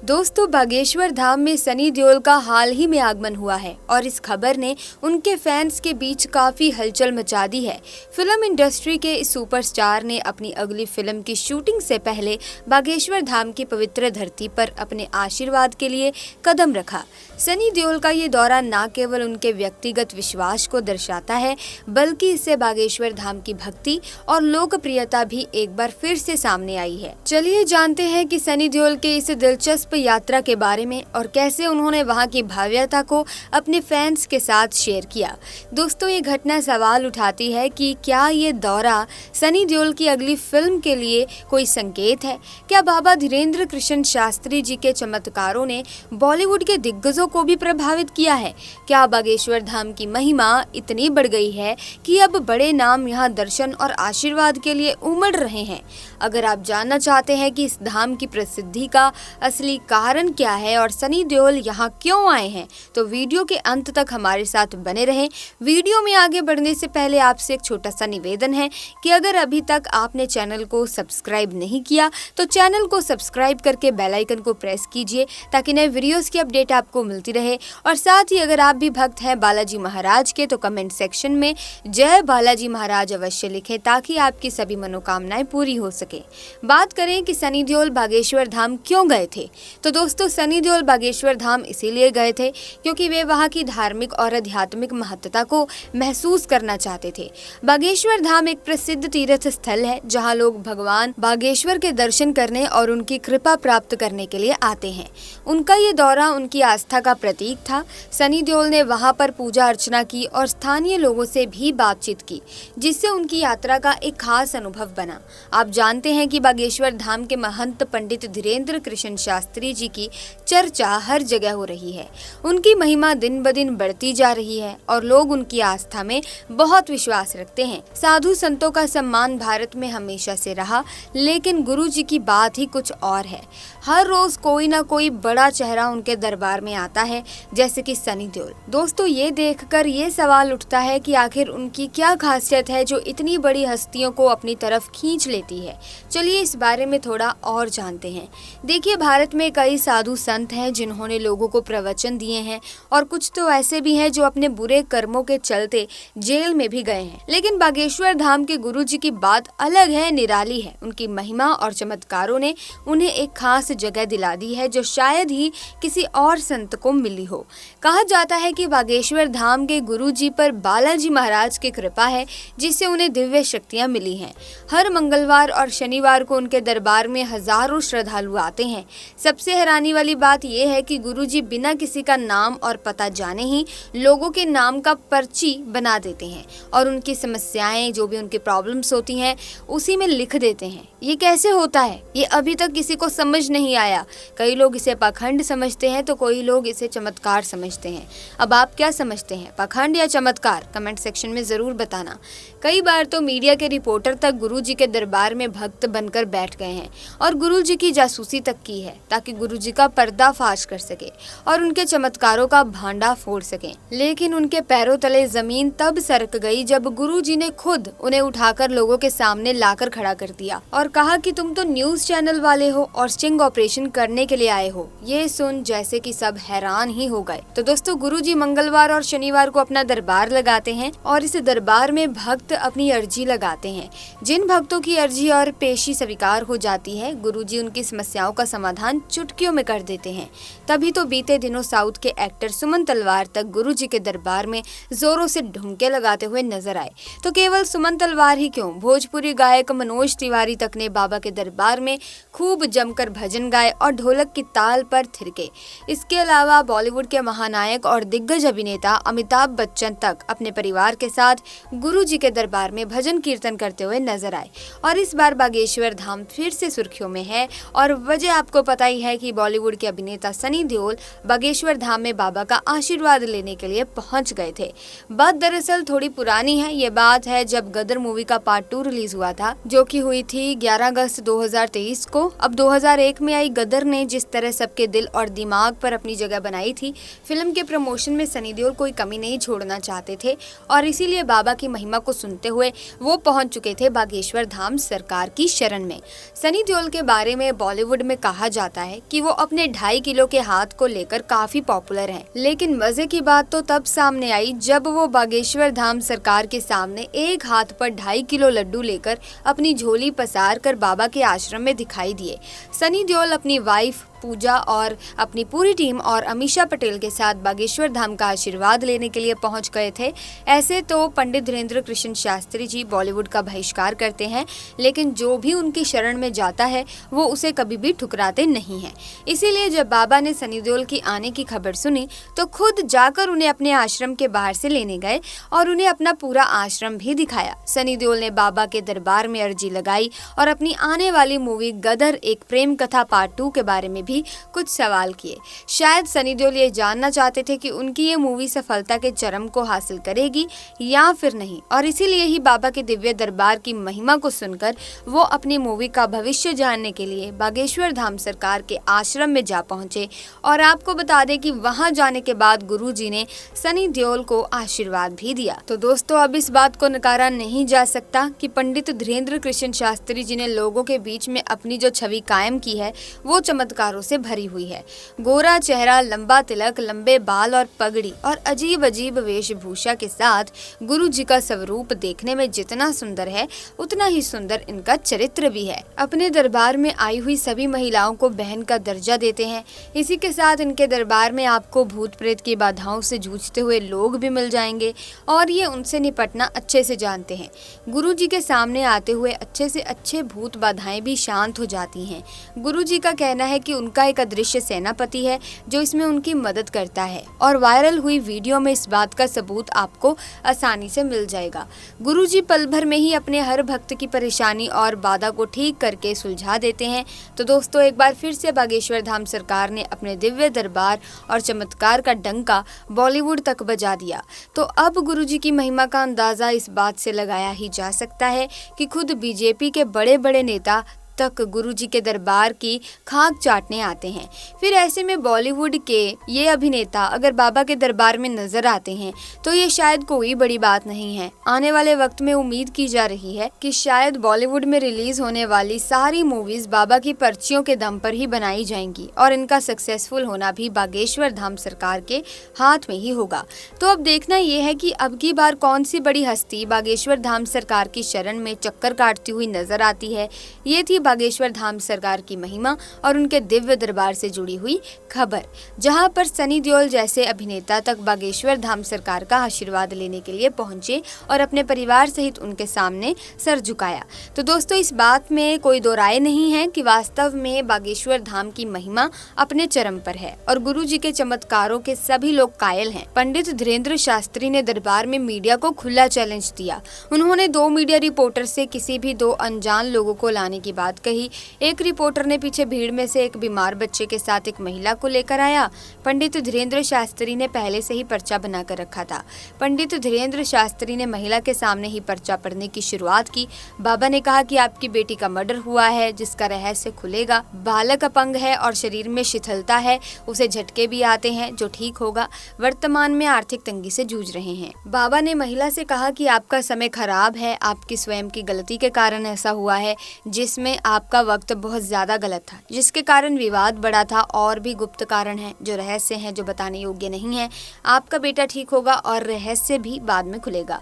दोस्तों, बागेश्वर धाम में सनी देओल का हाल ही में आगमन हुआ है और इस खबर ने उनके फैंस के बीच काफी हलचल मचा दी है। फिल्म इंडस्ट्री के इस सुपरस्टार ने अपनी अगली फिल्म की शूटिंग से पहले बागेश्वर धाम की पवित्र धरती पर अपने आशीर्वाद के लिए कदम रखा। सनी देओल का ये दौरा न केवल उनके व्यक्तिगत विश्वास को दर्शाता है, बल्कि इससे बागेश्वर धाम की भक्ति और लोकप्रियता भी एक बार फिर से सामने आई है। चलिए जानते हैं कि सनी देओल के इस दिलचस्प यात्रा के बारे में और कैसे उन्होंने वहां की भव्यता को अपने फैंस के साथ शेयर किया। दोस्तों, ये घटना सवाल उठाती है कि क्या ये दौरा सनी देओल की अगली फिल्म के लिए कोई संकेत है? क्या बाबा धीरेन्द्र कृष्ण शास्त्री जी के चमत्कारों ने बॉलीवुड के दिग्गजों को भी प्रभावित किया है? क्या बागेश्वर धाम की महिमा इतनी बढ़ गई है कि अब बड़े नाम यहाँ दर्शन और आशीर्वाद के लिए उमड़ रहे हैं? अगर आप जानना चाहते हैं कि इस धाम की प्रसिद्धि का असली कारण क्या है और सनी देओल यहाँ क्यों आए हैं, तो वीडियो के अंत तक हमारे साथ बने रहें। वीडियो में आगे बढ़ने से पहले आपसे एक छोटा सा निवेदन है कि अगर अभी तक आपने चैनल को सब्सक्राइब नहीं किया तो चैनल को सब्सक्राइब करके बेल आइकन को प्रेस कीजिए ताकि नए वीडियोस की अपडेट आपको मिलती रहे। और साथ ही अगर आप भी भक्त हैं बालाजी महाराज के तो कमेंट सेक्शन में जय बालाजी महाराज अवश्य लिखें ताकि आपकी सभी मनोकामनाएं पूरी हो सके। बात करें कि सनी देओल बागेश्वर धाम क्यों गए थे, तो दोस्तों, सनी देओल बागेश्वर धाम इसीलिए गए थे क्योंकि वे वहां की धार्मिक और आध्यात्मिक महत्ता को महसूस करना चाहते थे। बागेश्वर धाम एक प्रसिद्ध तीर्थ स्थल है जहां लोग भगवान बागेश्वर के दर्शन करने और उनकी कृपा प्राप्त करने के लिए आते हैं। उनका ये दौरा उनकी आस्था का प्रतीक था। सनी देओल ने वहां पर पूजा अर्चना की और स्थानीय लोगों से भी बातचीत की, जिससे उनकी यात्रा का एक खास अनुभव बना। आप जानते हैं कि बागेश्वर धाम के महंत पंडित धीरेन्द्र कृष्ण शास्त्री जी की चर्चा हर जगह हो रही है। उनकी महिमा दिन ब दिन बढ़ती जा रही है और लोग उनकी आस्था में बहुत विश्वास रखते हैं। साधु संतों का सम्मान भारत में हमेशा से रहा, लेकिन गुरु जी की बात ही कुछ और है। हर रोज कोई ना कोई बड़ा चेहरा उनके दरबार में आता है, जैसे कि सनी देओल। दोस्तों, ये देखकर ये सवाल उठता है कि आखिर उनकी क्या खासियत है जो इतनी बड़ी हस्तियों को अपनी तरफ खींच लेती है। चलिए इस बारे में थोड़ा और जानते हैं। देखिए, भारत में कई साधु संत हैं जिन्होंने लोगों को प्रवचन दिए हैं और कुछ तो ऐसे भी हैं जो अपने बुरे कर्मों के चलते जेल में भी गए हैं। लेकिन बागेश्वर धाम के गुरु जी की बात अलग है, निराली है। उनकी महिमा और चमत्कारों ने उन्हें एक खास जगह दिला दी है जो शायद ही किसी और संत को मिली हो। कहा जाता है कि बागेश्वर धाम के गुरु जी पर बालाजी महाराज की कृपा है, जिससे उन्हें दिव्य शक्तियां मिली हैं। हर मंगलवार और शनिवार को उनके दरबार में हजारों श्रद्धालु आते हैं। सबसे हैरानी वाली बात यह है कि गुरुजी बिना किसी का नाम और पता जाने ही लोगों के नाम का पर्ची बना देते हैं और उनकी समस्याएं, जो भी उनकी प्रॉब्लम्स होती हैं, उसी में लिख देते हैं। ये कैसे होता है, ये अभी तक किसी को समझ नहीं आया। कई लोग इसे पाखंड समझते हैं तो कोई लोग इसे चमत्कार समझते हैं। अब आप क्या समझते हैं, पाखंड या चमत्कार? कमेंट सेक्शन में जरूर बताना। कई बार तो मीडिया के रिपोर्टर तक गुरुजी के दरबार में भक्त बनकर बैठ गए हैं और गुरुजी की जासूसी तक की है ताकि गुरुजी का पर्दाफाश कर सके और उनके चमत्कारों का भांडा फोड़ सके। लेकिन उनके पैरों तले जमीन तब सरक गई जब गुरुजी ने खुद उन्हें उठाकर लोगों के सामने लाकर खड़ा कर दिया और कहा कि तुम तो न्यूज चैनल वाले हो और स्टिंग ऑपरेशन करने के लिए आए हो। ये सुन जैसे कि सब हैरान ही हो गए। तो दोस्तों, गुरुजी मंगलवार और शनिवार को अपना दरबार लगाते हैं और इस दरबार में भक्त अपनी अर्जी लगाते हैं। जिन भक्तों की अर्जी और पेशी स्वीकार हो जाती है, गुरुजी उनकी समस्याओं का समाधान चुटकियों में कर देते हैं। तभी तो बीते दिनों साउथ के एक्टर सुमन तलवार तक गुरुजी के दरबार में जोरों से ढुमके लगाते हुए नजर आए। तो केवल सुमन तलवार ही क्यों, भोजपुरी गायक मनोज तिवारी तक ने बाबा के दरबार में खूब जमकर भजन गाए और ढोलक की ताल पर थिरके। इसके अलावा बॉलीवुड के महानायक और दिग्गज अभिनेता अमिताभ बच्चन तक अपने परिवार के साथ गुरुजी के दरबार में भजन कीर्तन करते हुए नजर आए। और इस बार बागेश्वर धाम फिर से सुर्खियों में है और वजह आपको पता ही है कि बॉलीवुड के अभिनेता सनी देओल बागेश्वर धाम में बाबा का आशीर्वाद लेने के लिए पहुंच गए थे। बात दरअसल थोड़ी पुरानी है। ये बात है जब गदर मूवी का पार्ट 2 रिलीज हुआ था, जो कि हुई थी 11 अगस्त 2023 को। अब 2001 में आई गदर ने जिस तरह सबके दिल और दिमाग पर अपनी जगह बनाई थी, फिल्म के प्रमोशन में सनी देओल कोई कमी नहीं छोड़ना चाहते थे और इसीलिए बाबा की महिमा को सुनते हुए वो पहुंच चुके थे बागेश्वर धाम सरकार की शरण में। सनी देओल के बारे में बॉलीवुड में कहा जाता है कि वो अपने 2.5 किलो के हाथ को लेकर काफी पॉपुलर हैं। लेकिन मजे की बात तो तब सामने आई जब वो बागेश्वर धाम सरकार के सामने एक हाथ पर 2.5 किलो लड्डू लेकर अपनी झोली पसार कर बाबा के आश्रम में दिखाई दिए। सनी देओल अपनी वाइफ पूजा और अपनी पूरी टीम और अमीषा पटेल के साथ बागेश्वर धाम का आशीर्वाद लेने के लिए पहुंच गए थे। ऐसे तो पंडित धीरेन्द्र कृष्ण शास्त्री जी बॉलीवुड का बहिष्कार करते हैं, लेकिन जो भी उनकी शरण में जाता है वो उसे कभी भी ठुकराते नहीं हैं। इसीलिए जब बाबा ने सनी देओल की आने की खबर सुनी तो खुद जाकर उन्हें अपने आश्रम के बाहर से लेने गए और उन्हें अपना पूरा आश्रम भी दिखाया। सनी देओल ने बाबा के दरबार में अर्जी लगाई और अपनी आने वाली मूवी गदर एक प्रेम कथा पार्ट 2 के बारे में भी कुछ सवाल किए। शायद सनी देओल ये जानना चाहते थे कि उनकी ये मूवी सफलता के चरम को हासिल करेगी या फिर नहीं, और इसीलिए ही बाबा के दिव्य दरबार की महिमा को सुनकर वो अपनी मूवी का भविष्य जानने के लिए बागेश्वर धाम सरकार के आश्रम में जा पहुंचे। और आपको बता दें कि वहां जाने के बाद गुरुजी ने सनी देओल को आशीर्वाद भी दिया। तो दोस्तों, अब इस बात को नकारा नहीं जा सकता कि पंडित धीरेन्द्र कृष्ण शास्त्री जी ने लोगों के बीच में अपनी जो छवि कायम की है वो चमत्कारों से भरी हुई है। गोरा चेहरा, लंबा तिलक, लंबे बाल और पगड़ी और अजीब अजीब वेशभूषा के साथ गुरु जी का स्वरूप देखने में जितना सुंदर है उतना ही सुंदर इनका चरित्र भी है। अपने दरबार में आई हुई सभी महिलाओं को बहन का दर्जा देते हैं। इसी के साथ इनके दरबार में आपको भूत प्रेत की बाधाओं से जूझते हुए लोग भी मिल जाएंगे और ये उनसे निपटना अच्छे से जानते हैं। गुरु जी के सामने आते हुए अच्छे से अच्छे भूत बाधाएं भी शांत हो जाती हैं। गुरु जी का कहना है कि उनका एक अदृश्य सेनापति है जो इसमें उनकी मदद करता है, और वायरल हुई वीडियो में इस बात का सबूत आपको आसानी से मिल जाएगा। गुरुजी पल भर में ही अपने हर भक्त की परेशानी और बाधा को ठीक करके सुलझा देते हैं। तो दोस्तों, एक बार फिर से बागेश्वर धाम सरकार ने अपने दिव्य दरबार और चमत्कार का डंका बॉलीवुड तक बजा दिया। तो अब गुरुजी की महिमा का अंदाजा इस बात से लगाया ही जा सकता है कि खुद बीजेपी के बड़े बड़े नेता तक गुरुजी के दरबार की खाक चाटने आते हैं। फिर ऐसे में बॉलीवुड के ये अभिनेता अगर बाबा के दरबार में नजर आते हैं तो ये शायद कोई बड़ी बात नहीं है। आने वाले वक्त में उम्मीद की जा रही है कि शायद बॉलीवुड में रिलीज होने वाली सारी मूवीज बाबा की पर्चियों के दम पर ही बनाई जाएंगी और इनका सक्सेसफुल होना भी बागेश्वर धाम सरकार के हाथ में ही होगा। तो अब देखना ये है कि अब की बार कौन सी बड़ी हस्ती बागेश्वर धाम सरकार की शरण में चक्कर काटती हुई नजर आती है। ये थी बागेश्वर धाम सरकार की महिमा और उनके दिव्य दरबार से जुड़ी हुई खबर, जहां पर सनी देओल जैसे अभिनेता तक बागेश्वर धाम सरकार का आशीर्वाद लेने के लिए पहुंचे और अपने परिवार सहित उनके सामने सर झुकाया। तो दोस्तों, इस बात में कोई दो राय नहीं है कि वास्तव में बागेश्वर धाम की महिमा अपने चरम पर है और गुरु जी के चमत्कारों के सभी लोग कायल हैं। पंडित धीरेन्द्र शास्त्री ने दरबार में मीडिया को खुला चैलेंज दिया। उन्होंने 2 मीडिया रिपोर्टर से किसी भी 2 अनजान लोगों को लाने की बात कही। एक रिपोर्टर ने पीछे भीड़ में से एक बीमार बच्चे के साथ एक महिला को लेकर आया। पंडित धीरेन्द्र शास्त्री ने पहले से ही पर्चा बनाकर रखा था। पंडित धीरेन्द्र शास्त्री ने महिला के सामने ही पर्चा पढ़ने की शुरुआत की। बाबा ने कहा कि आपकी बेटी का मर्डर हुआ है जिसका रहस्य खुलेगा। बालक अपंग है और शरीर में शिथिलता है, उसे झटके भी आते हैं जो ठीक होगा। वर्तमान में आर्थिक तंगी से जूझ रहे हैं। बाबा ने महिला से कहा कि आपका समय खराब है, आपकी स्वयं की गलती के कारण ऐसा हुआ है, जिसमें आपका वक्त बहुत ज्यादा गलत था, जिसके कारण विवाद बढ़ा था। और भी गुप्त कारण हैं जो रहस्य हैं, जो बताने योग्य नहीं है। आपका बेटा ठीक होगा और रहस्य भी बाद में खुलेगा।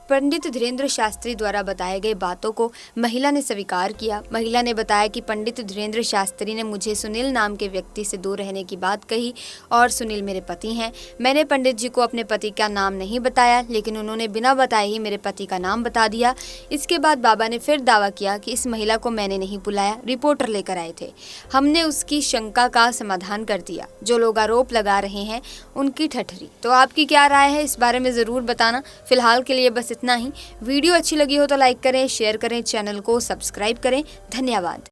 पंडित धीरेन्द्र शास्त्री द्वारा बताए गए बातों को महिला ने स्वीकार किया। महिला ने बताया कि पंडित धीरेन्द्र शास्त्री ने मुझे सुनील नाम के व्यक्ति से दूर रहने की बात कही और सुनील मेरे पति हैं। मैंने पंडित जी को अपने पति का नाम नहीं बताया, लेकिन उन्होंने बिना बताए ही मेरे पति का नाम बता दिया। इसके बाद बाबा ने फिर दावा किया कि इस महिला को मैंने नहीं बुलाया, रिपोर्टर लेकर आए थे। हमने उसकी शंका का समाधान कर दिया। जो लोग आरोप लगा रहे हैं उनकी ठठरी। तो आपकी क्या राय है इस बारे में जरूर बताना। फिलहाल के लिए बस इतना ही। वीडियो अच्छी लगी हो तो लाइक करें, शेयर करें, चैनल को सब्सक्राइब करें। धन्यवाद।